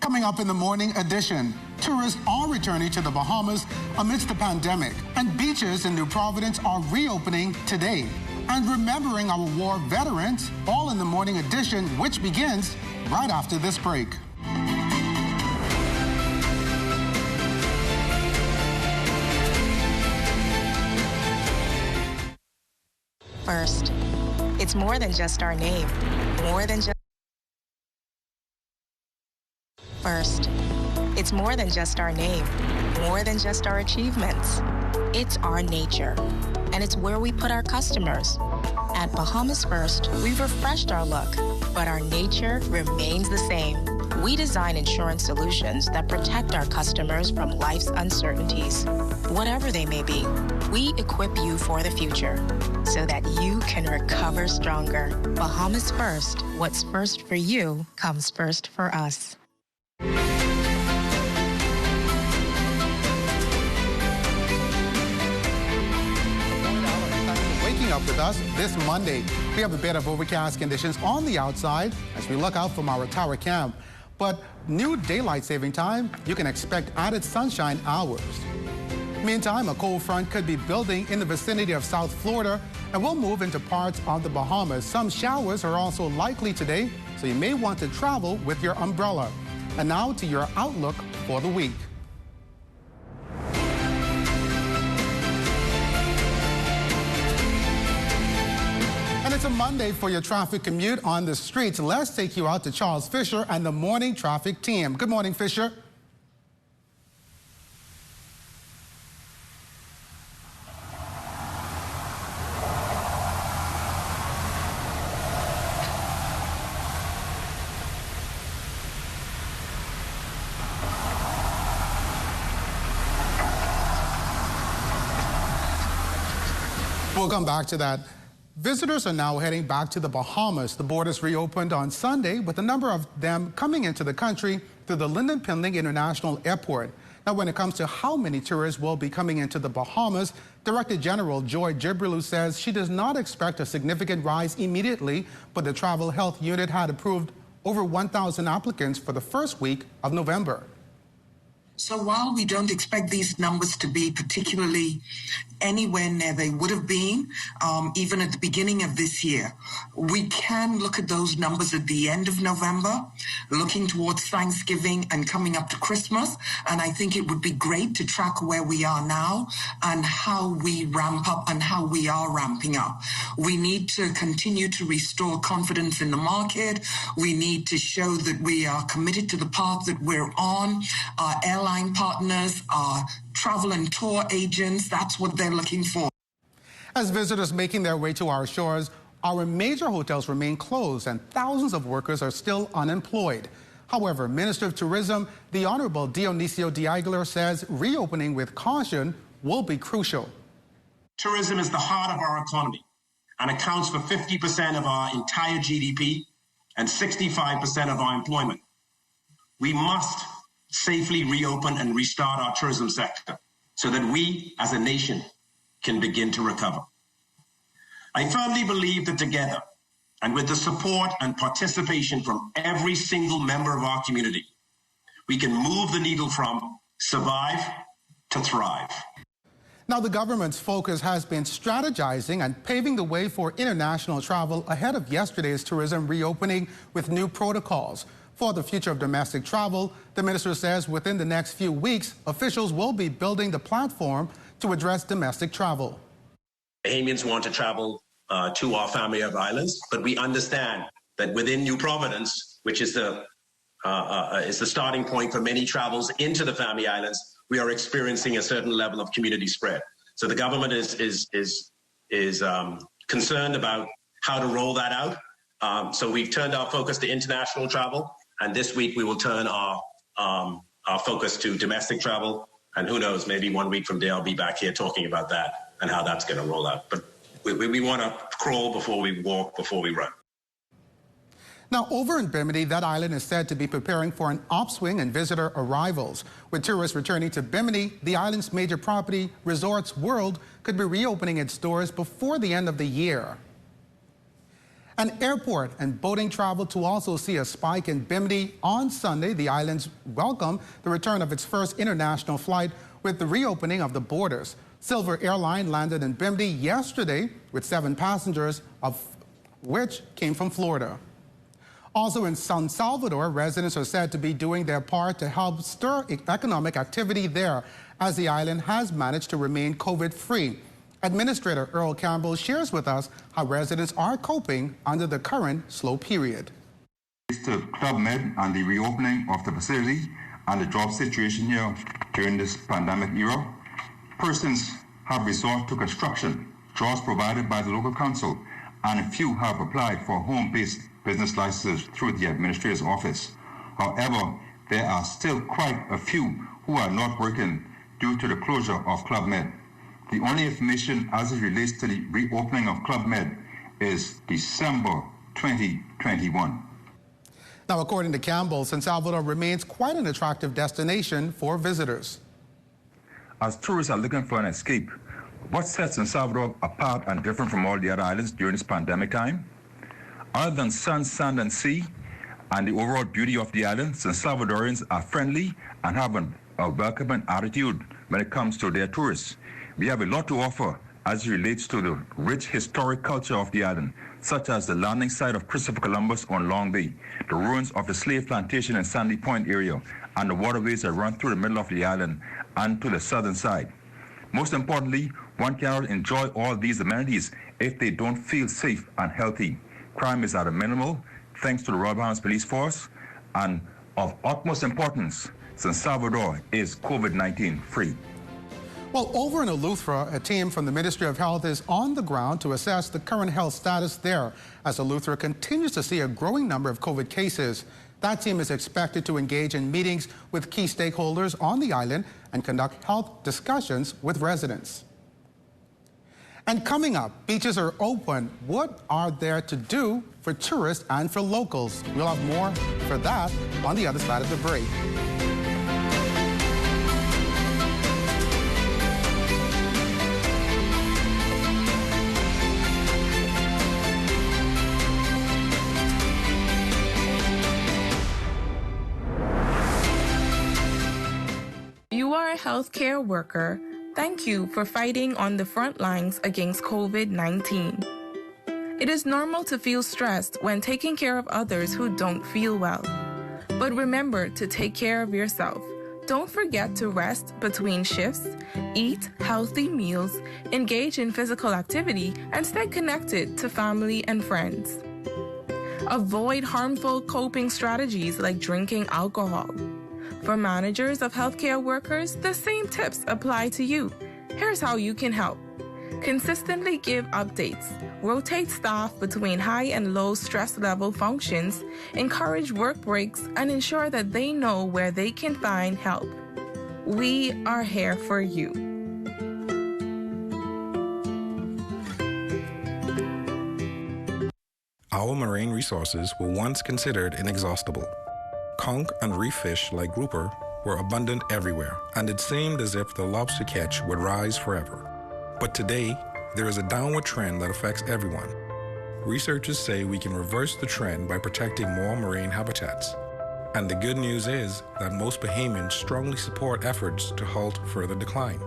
Coming up in the morning edition, tourists are returning to the Bahamas amidst the pandemic, and beaches in New Providence are reopening today. And remembering our war veterans, all in the morning edition, which begins right after this break. First, it's more than just our name, more than just First, it's more than just our name, more than just our achievements. It's our nature, and it's where we put our customers. At Bahamas First, we've refreshed our look, but our nature remains the same. We design insurance solutions that protect our customers from life's uncertainties, whatever they may be. We equip you for the future so that you can recover stronger. Bahamas First, what's first for you comes first for us. Waking up with us this Monday. We have a bit of overcast conditions on the outside as we look out from our tower camp. But new daylight saving time, you can expect added sunshine hours. Meantime, a cold front could be building in the vicinity of South Florida and will move into parts of the Bahamas. Some showers are also likely today, so you may want to travel with your umbrella. And now to your outlook for the week. And it's a Monday for your traffic commute on the streets. Let's take you out to Charles Fisher and the morning traffic team. Good morning, Fisher. We'll come back to that. Visitors are now heading back to the Bahamas. The borders reopened on Sunday, with a number of them coming into the country through the Lynden Pindling International Airport. Now, when it comes to how many tourists will be coming into the Bahamas, Director General Joy Jibrilu says she does not expect a significant rise immediately, but the Travel Health Unit had approved over 1,000 applicants for the first week of November. So while we don't expect these numbers to be particularly anywhere near they would have been, even at the beginning of this year, we can look at those numbers at the end of November, looking towards Thanksgiving and coming up to Christmas. And I think it would be great to track where we are now and how we ramp up and how we are ramping up. We need to continue to restore confidence in the market. We need to show that we are committed to the path that we're on. Our airline partners, our travel and tour agents, that's what they're looking for. As visitors making their way to our shores, our major hotels remain closed and thousands of workers are still unemployed. However, Minister of Tourism, the Honorable Dionisio de Aguilar, says reopening with caution will be crucial. Tourism is the heart of our economy and accounts for 50% of our entire GDP and 65% of our employment. We must safely reopen and restart our tourism sector so that we as a nation can begin to recover. I firmly believe that together, and with the support and participation from every single member of our community, we can move the needle from survive to thrive. Now, the government's focus has been strategizing and paving the way for international travel ahead of yesterday's tourism reopening with new protocols. For the future of domestic travel, the minister says within the next few weeks, officials will be building the platform to address domestic travel. Bahamians want to travel to our family of islands, but we understand that within New Providence, which is the starting point for many travels into the family islands, we are experiencing a certain level of community spread. So the government is concerned about how to roll that out. So we've turned our focus to international travel, and this week we will turn our focus to domestic travel. And who knows, maybe 1 week from there I'll be back here talking about that and how that's going to roll out. But we want to crawl before we walk, before we run. Now, over in Bimini, that island is said to be preparing for an upswing in visitor arrivals. With tourists returning to Bimini, the island's major property, Resorts World, could be reopening its doors before the end of the year. And airport and boating travel to also see a spike in Bimini on Sunday. The islands welcome the return of its first international flight with the reopening of the borders. Silver Airline landed in Bimini yesterday with 7 passengers, of which came from Florida. Also in San Salvador, residents are said to be doing their part to help stir economic activity there, as the island has managed to remain COVID-free. Administrator Earl Campbell shares with us how residents are coping under the current slow period. To Club Med and the reopening of the facility and the job situation here during this pandemic era, persons have resorted to construction, jobs provided by the local council, and a few have applied for home-based business licenses through the administrator's office. However, there are still quite a few who are not working due to the closure of Club Med. The only information as it relates to the reopening of Club Med is December 2021. Now, according to Campbell, San Salvador remains quite an attractive destination for visitors. As tourists are looking for an escape, what sets San Salvador apart and different from all the other islands during this pandemic time? Other than sun, sand, and sea, and the overall beauty of the island, San Salvadorians are friendly and have a welcoming attitude when it comes to their tourists. We have a lot to offer as it relates to the rich historic culture of the island, such as the landing site of Christopher Columbus on Long Bay, the ruins of the slave plantation in Sandy Point area, and the waterways that run through the middle of the island and to the southern side. Most importantly, one cannot enjoy all these amenities if they don't feel safe and healthy. Crime is at a minimal, thanks to the Royal Bahamas Police Force, and of utmost importance, San Salvador is COVID-19 free. Well, over in Eleuthera, a team from the Ministry of Health is on the ground to assess the current health status there, as Eleuthera continues to see a growing number of COVID cases. That team is expected to engage in meetings with key stakeholders on the island and conduct health discussions with residents. And coming up, beaches are open. What are there to do for tourists and for locals? We'll have more for that on the other side of the break. You are a healthcare worker. Thank you for fighting on the front lines against COVID-19. It is normal to feel stressed when taking care of others who don't feel well. But remember to take care of yourself. Don't forget to rest between shifts, eat healthy meals, engage in physical activity, and stay connected to family and friends. Avoid harmful coping strategies like drinking alcohol. For managers of healthcare workers, the same tips apply to you. Here's how you can help. Consistently give updates. Rotate staff between high and low stress level functions. Encourage work breaks and ensure that they know where they can find help. We are here for you. Our marine resources were once considered inexhaustible. Conch and reef fish like grouper were abundant everywhere, and it seemed as if the lobster catch would rise forever. But today, there is a downward trend that affects everyone. Researchers say we can reverse the trend by protecting more marine habitats. And the good news is that most Bahamians strongly support efforts to halt further decline.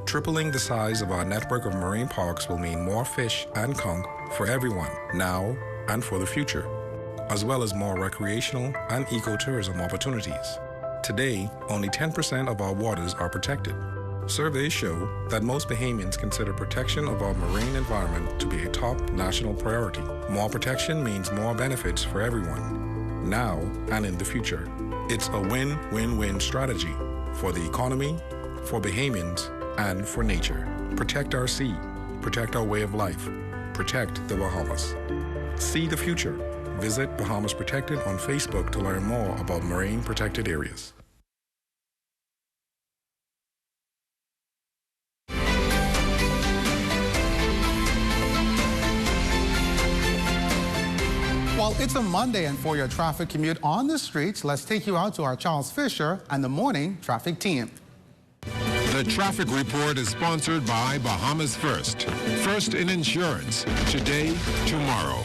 Tripling the size of our network of marine parks will mean more fish and conch for everyone, now and for the future, as well as more recreational and ecotourism opportunities. Today, only 10% of our waters are protected. Surveys show that most Bahamians consider protection of our marine environment to be a top national priority. More protection means more benefits for everyone, now and in the future. It's a win-win-win strategy for the economy, for Bahamians, and for nature. Protect our sea, protect our way of life, protect the Bahamas. See the future. Visit Bahamas Protected on Facebook to learn more about marine protected areas. Well, it's a Monday, and for your traffic commute on the streets, let's take you out to our Charles Fisher and the morning traffic team. The traffic report is sponsored by Bahamas First. First in insurance, today, tomorrow.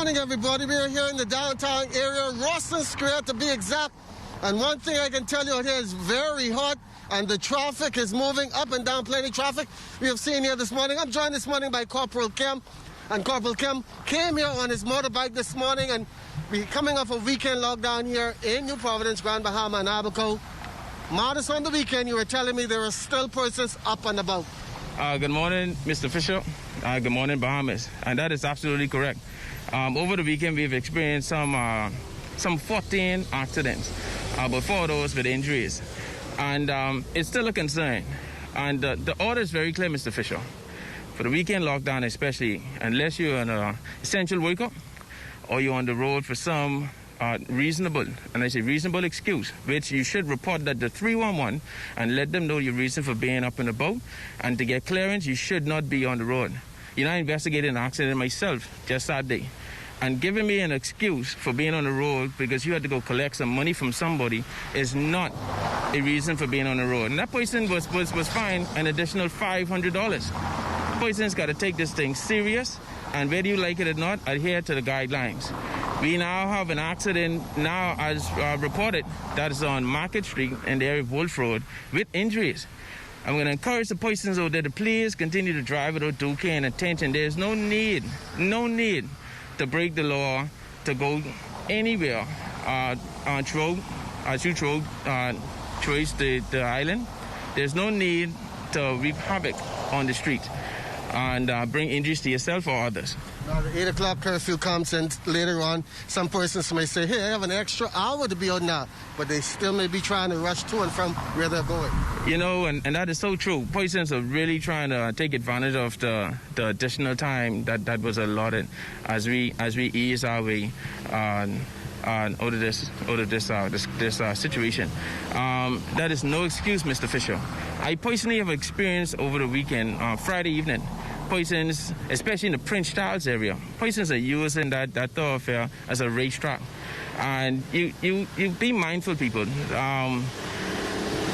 morning, everybody. We are here in the downtown area, Rawson Square to be exact. And one thing I can tell you out here is very hot, and the traffic is moving up and down, plenty of traffic. We have seen here this morning. I'm joined this morning by Corporal Kim, and Corporal Kim came here on his motorbike this morning, and we're coming off a weekend lockdown here in New Providence, Grand Bahama, and Abaco. Modest on the weekend, you were telling me there are still persons up and about. Good morning, Mr. Fisher. Good morning, Bahamas. And that is absolutely correct. Over the weekend, we've experienced some 14 accidents, but 4 of those with injuries. And it's still a concern. And the order is very clear, Mr. Fisher. For the weekend lockdown especially, unless you're an essential worker or you're on the road for some reasonable, and I say reasonable excuse, which you should report that to 311 and let them know your reason for being up and about. And to get clearance, you should not be on the road. You know, I investigated an accident myself just that day. And giving me an excuse for being on the road because you had to go collect some money from somebody is not a reason for being on the road. And that person was fined an additional $500. The person's got to take this thing serious, and whether you like it or not, adhere to the guidelines. We now have an accident now as reported that is on Market Street in the area of Wolf Road with injuries. I'm going to encourage the persons out there to please continue to drive without due care and attention. There's no need to break the law, to go anywhere choice the island. There's no need to wreak havoc on the street and bring injuries to yourself or others. Now, the 8 o'clock curfew comes, and later on, some persons may say, hey, I have an extra hour to be out now, but they still may be trying to rush to and from where they're going. You know, and that is so true. Persons are really trying to take advantage of the additional time that was allotted as we ease our way out of this situation. That is no excuse, Mr. Fisher. I personally have experienced over the weekend, Friday evening, persons, especially in the Prince Charles area, persons are using that thoroughfare as a racetrack. And you be mindful, people.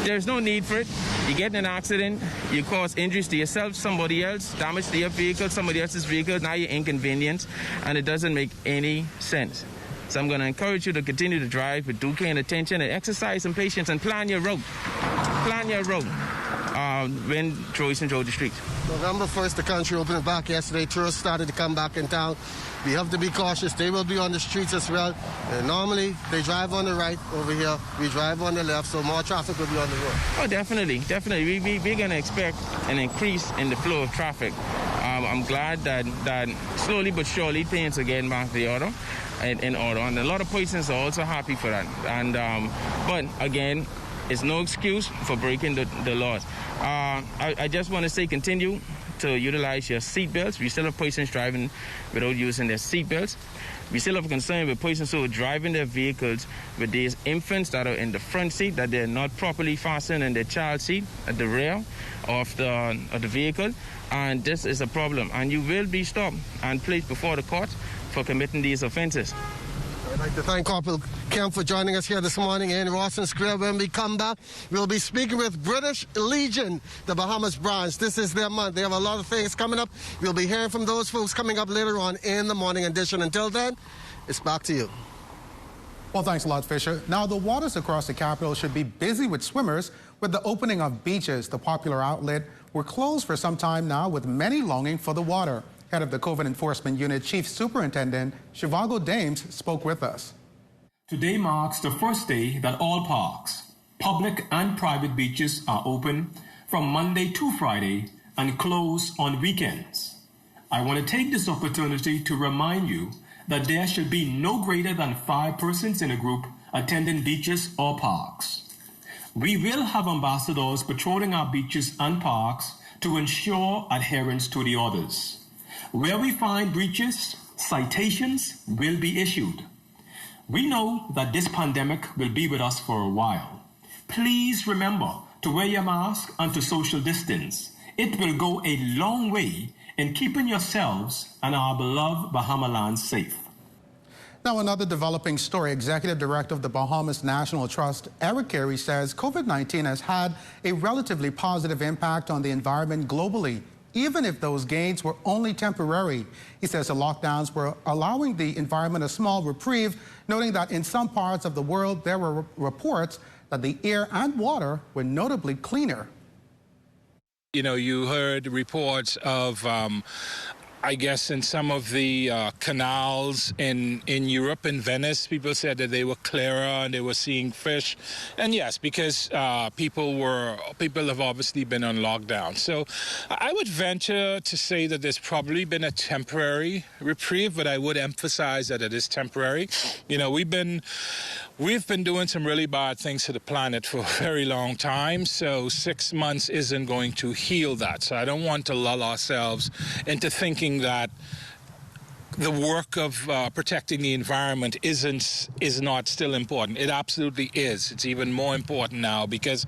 There's no need for it. You get in an accident, you cause injuries to yourself, somebody else, damage to your vehicle, somebody else's vehicle, now you're inconvenienced, and it doesn't make any sense. So I'm going to encourage you to continue to drive with due care and attention and exercise some patience and plan your route. Plan your route when choosing through the street. November 1st, the country opened back yesterday. Tourists started to come back in town. We have to be cautious. They will be on the streets as well. Normally, they drive on the right over here. We drive on the left, so more traffic will be on the road. Oh, definitely. We're going to expect an increase in the flow of traffic. I'm glad that slowly but surely things are getting back to the order. In order, and a lot of persons are also happy for that. And but again, it's no excuse for breaking the laws. I just want to say, continue to utilize your seat belts. We still have persons driving without using their seat belts. We still have concern with persons who are driving their vehicles with these infants that are in the front seat, that they're not properly fastened in their child seat at the rear of the vehicle. And this is a problem. And you will be stopped and placed before the court for committing these offenses. I'd like to thank Corporal Kemp for joining us here this morning in Rawson Square. When we come back, we'll be speaking with British Legion, the Bahamas branch. This is their month. They have a lot of things coming up. We'll be hearing from those folks coming up later on in the morning edition. Until then, it's back to you. Well, thanks a lot, Fisher. Now, the waters across the capital should be busy with swimmers with the opening of beaches. The popular outlet were closed for some time now, with many longing for the water. Head of the COVID Enforcement Unit, Chief Superintendent Shivago Dames, spoke with us. Today marks the first day that all parks, public and private beaches, are open from Monday to Friday and close on weekends. I want to take this opportunity to remind you that there should be no greater than 5 persons in a group attending beaches or parks. We will have ambassadors patrolling our beaches and parks to ensure adherence to the orders. Where we find breaches, citations will be issued. We know that this pandemic will be with us for a while. Please remember to wear your mask and to social distance. It will go a long way in keeping yourselves and our beloved Bahama land safe. Now, another developing story. Executive Director of the Bahamas National Trust, Eric Carey, says COVID-19 has had a relatively positive impact on the environment globally. even if those gains were only temporary. He says the lockdowns were allowing the environment a small reprieve, noting that in some parts of the world there were reports that the air and water were notably cleaner. You know, you heard reports of I guess in some of the canals in Europe, in Venice, people said that they were clearer and they were seeing fish. And yes, because people have obviously been on lockdown. So I would venture to say that there's probably been a temporary reprieve, but I would emphasize that it is temporary. You know, we've been doing some really bad things to the planet for a very long time, so 6 months isn't going to heal that. So I don't want to lull ourselves into thinking that the work of protecting the environment is not still important. It absolutely is. It's even more important now because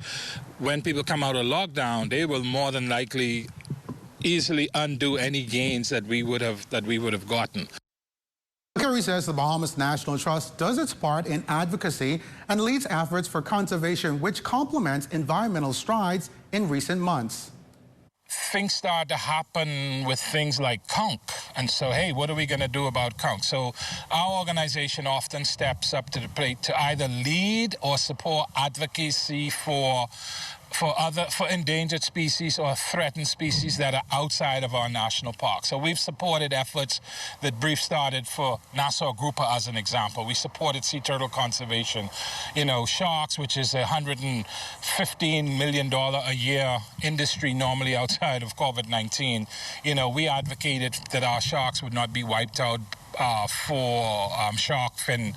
when people come out of lockdown, they will more than likely easily undo any gains that we would have gotten. Kerry says the Bahamas National Trust does its part in advocacy and leads efforts for conservation, which complements environmental strides in recent months. Things start to happen with things like conch. And so, hey, what are we going to do about conch? So our organization often steps up to the plate to either lead or support advocacy for endangered species or threatened species that are outside of our national park. So we've supported efforts that Brief started for Nassau Grouper as an example. We supported sea turtle conservation. You know, sharks, which is a $115 million a year industry normally outside of COVID-19. You know, we advocated that our sharks would not be wiped out for shark fin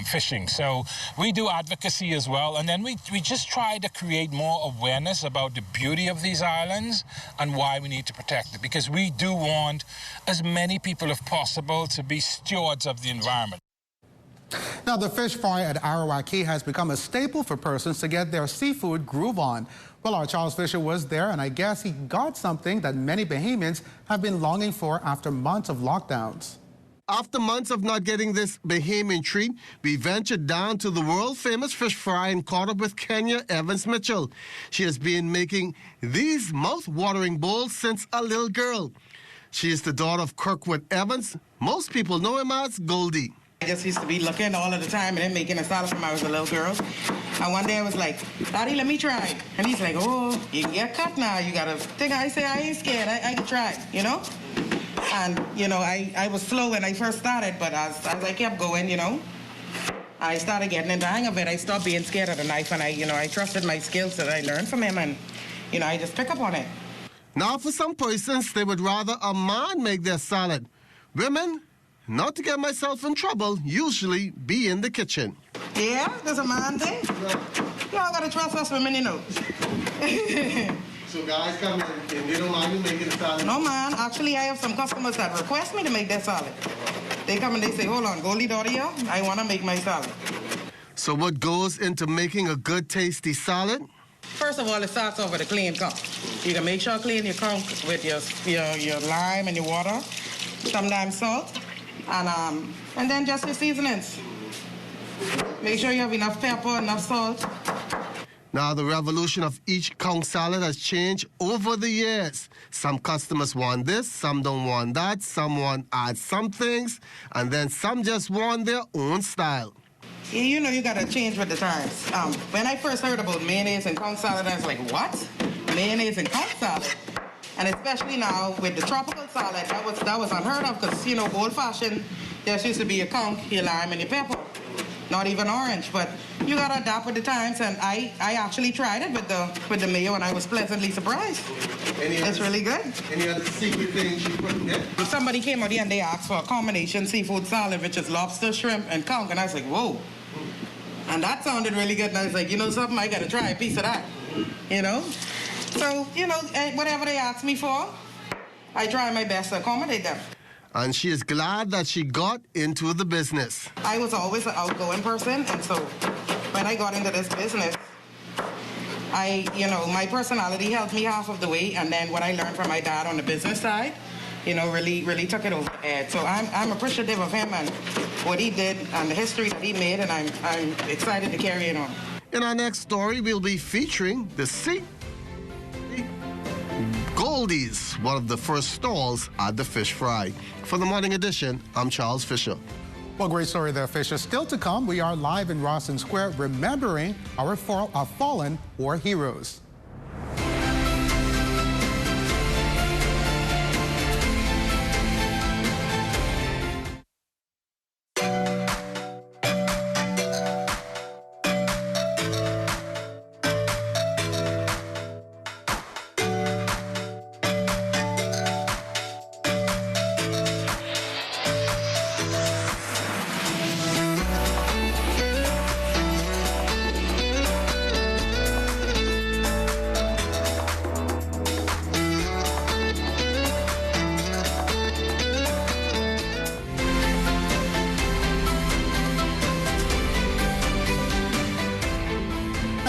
fishing. So we do advocacy as well, and then we just try to create more awareness about the beauty of these islands and why we need to protect it, because we do want as many people as possible to be stewards of the environment. Now, the fish fry at Arawak Cay has become a staple for persons to get their seafood groove on. Well, our Charles Fisher was there, and I guess he got something that many Bahamians have been longing for after months of lockdowns. After months of not getting this Bahamian treat, we ventured down to the world-famous fish fry and caught up with Kenya Evans-Mitchell. She has been making these mouth-watering bowls since a little girl. She is the daughter of Kirkwood Evans. Most people know him as Goldie. I just used to be looking all of the time and then making a salad when I was a little girl. And one day I was like, Daddy, let me try. And he's like, oh, you can get cut now. You got to think. I say, I ain't scared. I can try, you know? And, you know, I was slow when I first started, but as I kept going, you know, I started getting in the hang of it. I stopped being scared of the knife, and I trusted my skills that I learned from him, and, you know, I just pick up on it. Now, for some persons, they would rather a man make their salad. Women, not to get myself in trouble, usually be in the kitchen. Yeah, there's a man thing. Y'all got to trust us women, you know. So guys come in and they don't mind you making the salad? No, man. Actually, I have some customers that request me to make their salad. They come and they say, hold on, Goldie daughter, I want to make my salad. So what goes into making a good, tasty salad? First of all, it starts off with a clean conch. You can make sure clean your conch with your lime and your water, sometimes salt, and then just your seasonings. Make sure you have enough pepper, enough salt. Now, the revolution of each conch salad has changed over the years. Some customers want this, some don't want that, some want to add some things, and then some just want their own style. Yeah, you know, you got to change with the times. When I first heard about mayonnaise and conch salad, I was like, what? Mayonnaise and conch salad? And especially now with the tropical salad, that was unheard of because, you know, old-fashioned, there used to be your conch, your lime, and your pepper. Not even orange, but you gotta adapt with the times, and I actually tried it with the mayo, and I was pleasantly surprised. It's really good. Any other secret things you put in there? Somebody came out here and they asked for a combination seafood salad, which is lobster, shrimp, and conch, and I was like, whoa. And that sounded really good, and I was like, you know something, I gotta try a piece of that, you know? So, you know, whatever they ask me for, I try my best to accommodate them. And she is glad that she got into the business. I was always an outgoing person, and so when I got into this business, my personality helped me half of the way, and then what I learned from my dad on the business side, you know, really took it over the edge. So I'm appreciative of him and what he did and the history that he made, and I'm excited to carry it on. In our next story, we'll be featuring the Gold Goldie's, one of the first stalls at the fish fry. For the Morning Edition, I'm Charles Fisher. Well, great story there, Fisher. Still to come, we are live in Rawson Square remembering our fallen war heroes.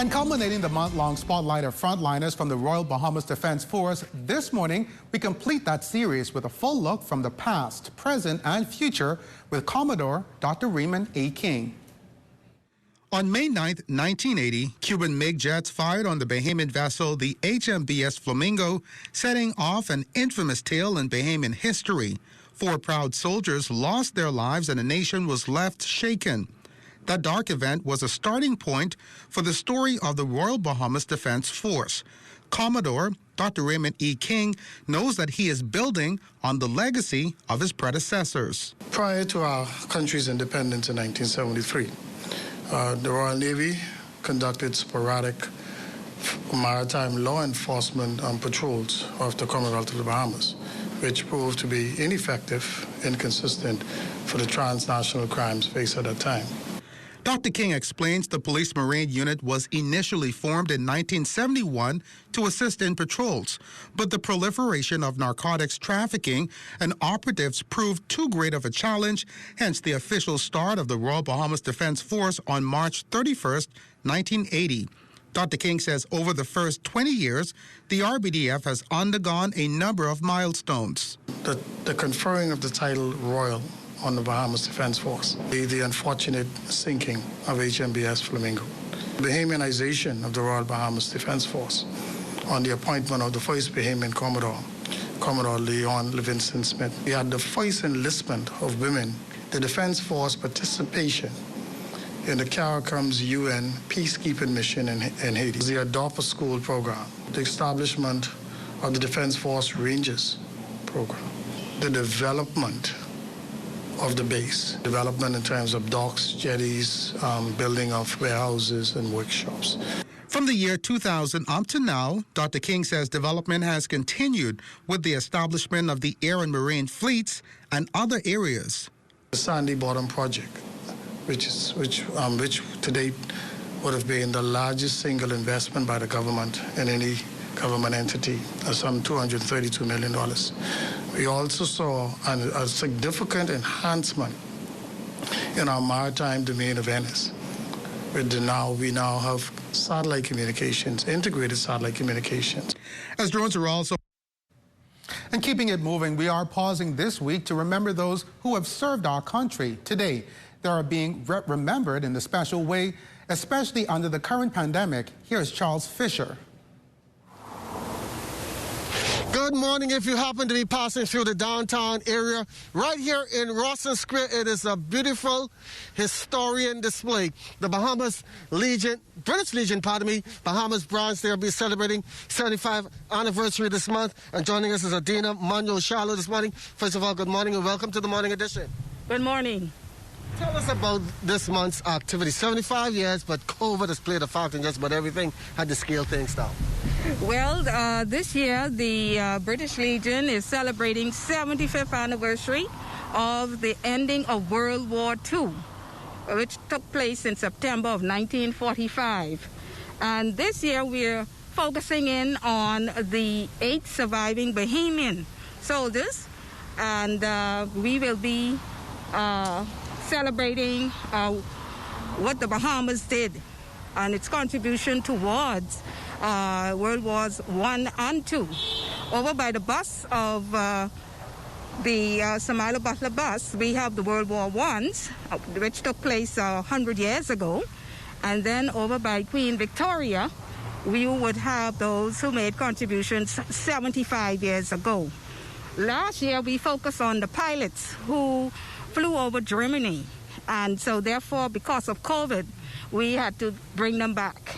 And culminating the month-long spotlight of frontliners from the Royal Bahamas Defense Force, this morning we complete that series with a full look from the past, present, and future with Commodore Dr. Raymond A. King. On May 9, 1980, Cuban MiG jets fired on the Bahamian vessel the HMBS Flamingo, setting off an infamous tale in Bahamian history. 4 proud soldiers lost their lives and a nation was left shaken. That dark event was a starting point for the story of the Royal Bahamas Defense Force. Commodore Dr. Raymond E. King knows that he is building on the legacy of his predecessors. Prior to our country's independence in 1973, the Royal Navy conducted sporadic maritime law enforcement patrols off the Commonwealth of the Bahamas, which proved to be ineffective, inconsistent for the transnational crimes faced at that time. Dr. King explains the Police Marine Unit was initially formed in 1971 to assist in patrols, but the proliferation of narcotics trafficking and operatives proved too great of a challenge, hence the official start of the Royal Bahamas Defense Force on March 31st, 1980. Dr. King says over the first 20 years, the RBDF has undergone a number of milestones. The conferring of the title Royal on the Bahamas Defense Force, the unfortunate sinking of HMBS Flamingo, the Bahamianization of the Royal Bahamas Defense Force on the appointment of the first Bahamian Commodore, Commodore Leon Livingston Smith. We had the first enlistment of women, the Defense Force participation in the CARICOM's UN peacekeeping mission in Haiti, the Adopt a School program, the establishment of the Defense Force Rangers program, the development of the base, development in terms of docks, jetties, building of warehouses and workshops. From the year 2000 up to now, Dr. King says development has continued with the establishment of the air and marine fleets and other areas. The Sandy Bottom project, which to date would have been the largest single investment by the government in any government entity, some $232 million. We also saw a significant enhancement in our maritime domain awareness. We now have satellite communications, integrated satellite communications. As drones are also... And keeping it moving, we are pausing this week to remember those who have served our country. Today, they are being remembered in a special way, especially under the current pandemic. Here's Charles Fisher. Good morning. If you happen to be passing through the downtown area, right here in Rawson Square, it is a beautiful historian display. The Bahamas Legion, British Legion, Bahamas branch, they'll be celebrating 75th anniversary this month. And joining us is Adina Monyo-Shallow this morning. First of all, good morning and welcome to the Morning Edition. Good morning. Tell us about this month's activity. 75 years, but COVID has played a factor in just about everything. Had to scale things down. Well, this year, the British Legion is celebrating 75th anniversary of the ending of World War II, which took place in September of 1945. And this year, we're focusing in on the 8 surviving Bahamian soldiers, and we will be celebrating what the Bahamas did and its contribution towards World Wars I and II. Over by the bus of the Samuel Butler bus, we have the World War I's, which took place 100 years ago. And then over by Queen Victoria, we would have those who made contributions 75 years ago. Last year, we focused on the pilots who flew over Germany. And so therefore, because of COVID, we had to bring them back.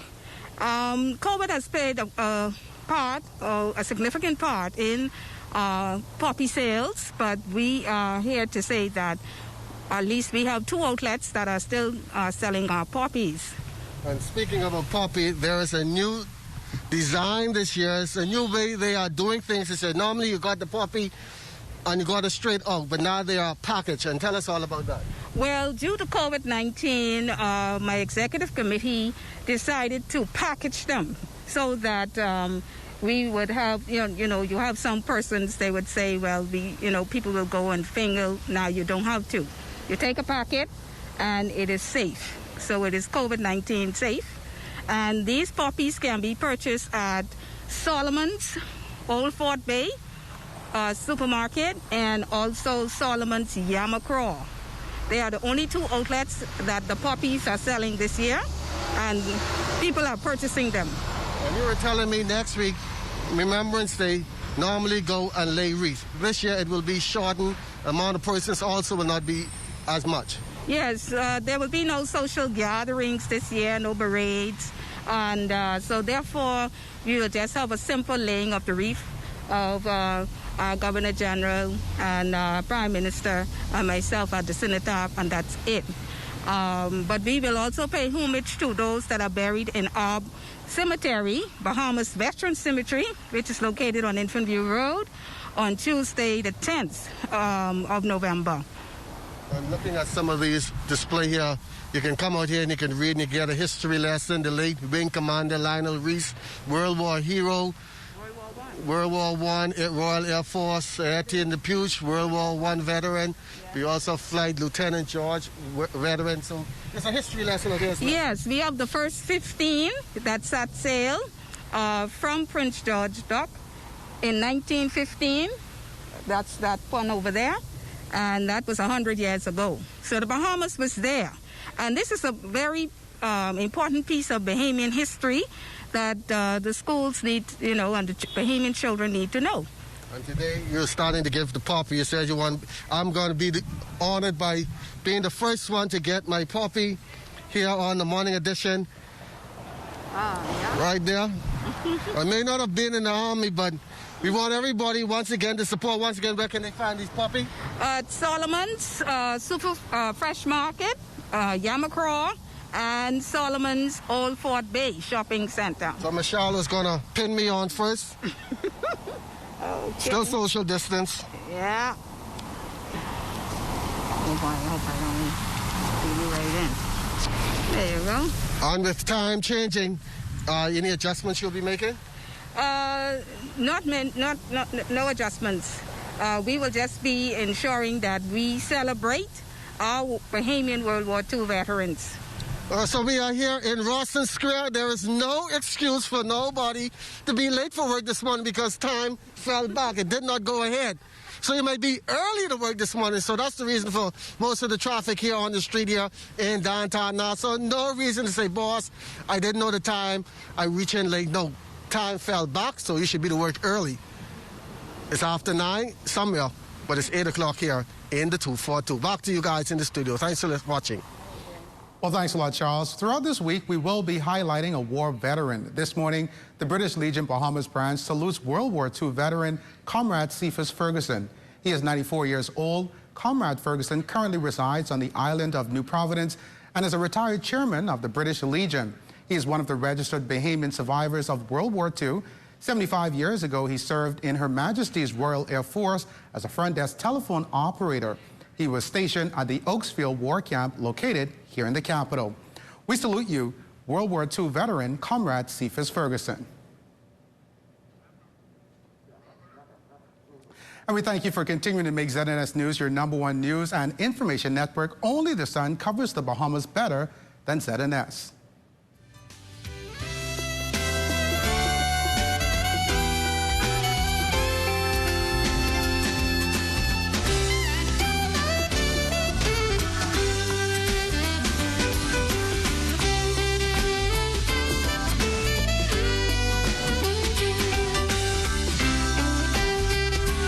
COVID has played a significant part in poppy sales, but we are here to say that at least we have 2 outlets that are still selling our poppies. And speaking of a poppy, there is a new design this year. It's a new way they are doing things. They said normally you got the poppy and you got it straight out, but now they are packaged. And tell us all about that. Well, due to COVID-19, my executive committee decided to package them so that we would have, you have some persons, they would say, well, people will go and finger. Now you don't have to. You take a packet and it is safe. So it is COVID-19 safe. And these poppies can be purchased at Solomon's, Old Fort Bay supermarket, and also Solomon's Yamacraw. They are the only 2 outlets that the poppies are selling this year, and people are purchasing them. And you were telling me next week, Remembrance Day, normally go and lay wreath. This year it will be shortened. Amount of persons also will not be as much. Yes, there will be no social gatherings this year, no parades. And so therefore, we will just have a simple laying of the wreath of our Governor General and Prime Minister and myself at the cenotaph, and that's it. But we will also pay homage to those that are buried in our cemetery, Bahamas Veteran Cemetery, which is located on Infant View Road, on Tuesday, the 10th of November. I'm looking at some of these display here. You can come out here and you can read and you get a history lesson. The late Wing Commander Lionel Reese, World War hero, World War I, Royal Air Force, Etienne Dupuche, World War I veteran. We also flight Lieutenant George, veteran. So it's a history lesson out here as well. Yes, we have the first 15 that set sail from Prince George Dock in 1915. That's that one over there. And that was 100 years ago. So the Bahamas was there. And this is a very important piece of Bahamian history that the schools need, and the Bahamian children need to know. And today you're starting to give the poppy. You said I'm going to be honored by being the first one to get my poppy here on the morning edition. Yeah. Right there. I may not have been in the Army, but we want everybody, once again, to support. Once again, where can they find these poppy? At Solomon's Super Fresh Market, Yamacraw, and Solomon's Old Fort Bay Shopping Center. So Michelle is going to pin me on first. Okay. Still social distance. Yeah. I hope I don't do you right in. There you go. And with time changing, any adjustments you'll be making? No adjustments. We will just be ensuring that we celebrate our Bahamian World War II veterans. So we are here in Rawson Square. There is no excuse for nobody to be late for work this morning because time fell back. It did not go ahead. So you might be early to work this morning. So that's the reason for most of the traffic here on the street here in downtown now. So no reason to say, boss, I didn't know the time. I reached in late. No, time fell back, so you should be to work early. It's after 9 somewhere, but it's 8 o'clock here in the 242. Back to you guys in the studio. Thanks for watching. Well, thanks a lot, Charles. Throughout this week, we will be highlighting a war veteran. This morning, the British Legion Bahamas branch salutes World War II veteran Comrade Cephas Ferguson. He is 94 years old. Comrade Ferguson currently resides on the island of New Providence and is a retired chairman of the British Legion. He is one of the registered Bahamian survivors of World War II. 75 years ago, he served in Her Majesty's Royal Air Force as a front desk telephone operator. He was stationed at the Oaksfield War Camp located here in the capital. We salute you, World War II veteran Comrade Cephas Ferguson. And we thank you for continuing to make ZNS News your #1 news and information network. Only the Sun covers the Bahamas better than ZNS.